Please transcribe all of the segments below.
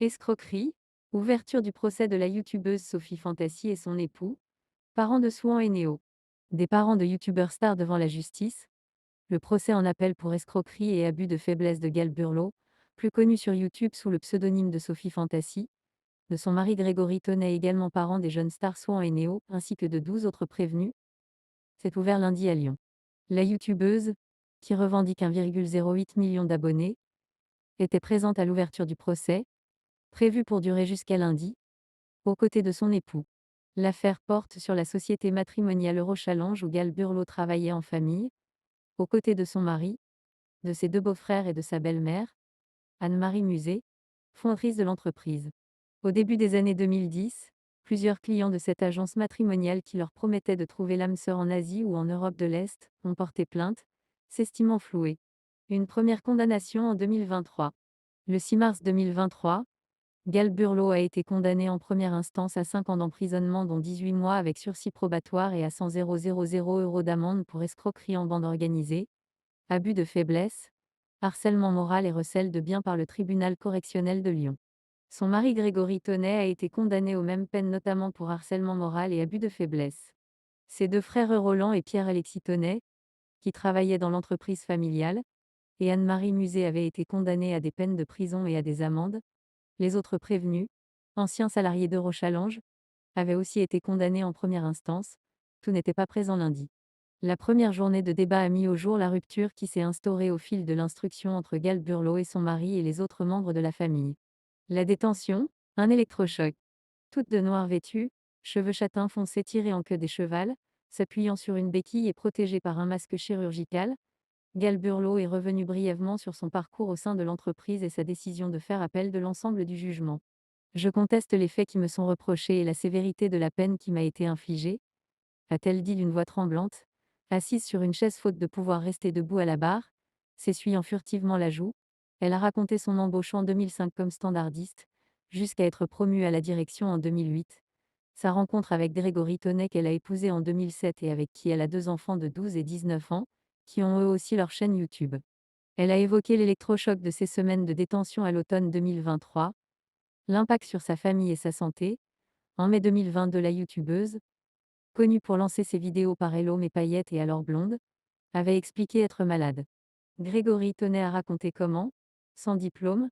Escroquerie, ouverture du procès de la youtubeuse Sophie Fantasy et son époux, parents de Souhan et Néo. Des parents de youtubeurs stars devant la justice. Le procès en appel pour escroquerie et abus de faiblesse de Gal Burlow, plus connu sur YouTube sous le pseudonyme de Sophie Fantasy, de son mari Grégory Tonnet, également parent des jeunes stars Souhan et Néo, ainsi que de 12 autres prévenus, s'est ouvert lundi à Lyon. La youtubeuse, qui revendique 1,08 million d'abonnés, était présente à l'ouverture du procès, prévu pour durer jusqu'à lundi, aux côtés de son époux. L'affaire porte sur la société matrimoniale Eurochallenge où Gal Burlow travaillait en famille, aux côtés de son mari, de ses deux beaux-frères et de sa belle-mère, Anne-Marie Musée, fondatrice de l'entreprise. Au début des années 2010, plusieurs clients de cette agence matrimoniale qui leur promettait de trouver l'âme sœur en Asie ou en Europe de l'Est ont porté plainte, s'estimant floués. Une première condamnation en 2023. Le 6 mars 2023, Gal Burlow a été condamné en première instance à 5 ans d'emprisonnement dont 18 mois avec sursis probatoire et à 100 000 € d'amende pour escroquerie en bande organisée, abus de faiblesse, harcèlement moral et recel de biens par le tribunal correctionnel de Lyon. Son mari Grégory Tonnet a été condamné aux mêmes peines notamment pour harcèlement moral et abus de faiblesse. Ses deux frères Roland et Pierre-Alexis Tonnet, qui travaillaient dans l'entreprise familiale, et Anne-Marie Musée avaient été condamnés à des peines de prison et à des amendes. Les autres prévenus, anciens salariés d'Eurochallenge, avaient aussi été condamnés en première instance. Tout n'était pas présent lundi. La première journée de débat a mis au jour la rupture qui s'est instaurée au fil de l'instruction entre Gal Burlow et son mari et les autres membres de la famille. La détention, un électrochoc. Toutes de noir vêtues, cheveux châtains foncés tirés en queue des chevals, s'appuyant sur une béquille et protégée par un masque chirurgical, Gal Burlow est revenue brièvement sur son parcours au sein de l'entreprise et sa décision de faire appel de l'ensemble du jugement. Je conteste les faits qui me sont reprochés et la sévérité de la peine qui m'a été infligée, a-t-elle dit d'une voix tremblante, assise sur une chaise faute de pouvoir rester debout à la barre, s'essuyant furtivement la joue. Elle a raconté son embauche en 2005 comme standardiste, jusqu'à être promue à la direction en 2008. Sa rencontre avec Grégory Tonnet qu'elle a épousé en 2007 et avec qui elle a deux enfants de 12 et 19 ans, qui ont eux aussi leur chaîne YouTube. Elle a évoqué l'électrochoc de ces semaines de détention à l'automne 2023, l'impact sur sa famille et sa santé. En mai 2022, la youtubeuse, connue pour lancer ses vidéos par Hello mes paillettes et alors blonde, avait expliqué être malade. Grégory Tonnet a raconté comment, sans diplôme,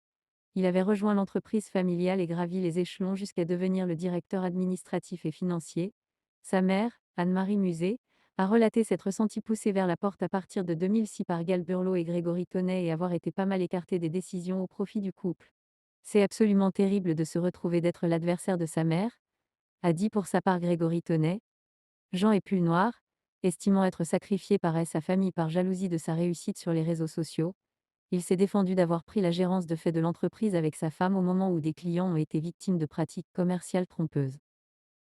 il avait rejoint l'entreprise familiale et gravi les échelons jusqu'à devenir le directeur administratif et financier. Sa mère, Anne-Marie Musée, a relaté s'être sentie poussée vers la porte à partir de 2006 par Gal Burlow et Grégory Tonnet et avoir été pas mal écartée des décisions au profit du couple. C'est absolument terrible de se retrouver d'être l'adversaire de sa mère, a dit pour sa part Grégory Tonnet. Jean est pull noir, estimant être sacrifié par sa famille par jalousie de sa réussite sur les réseaux sociaux. Il s'est défendu d'avoir pris la gérance de fait de l'entreprise avec sa femme au moment où des clients ont été victimes de pratiques commerciales trompeuses.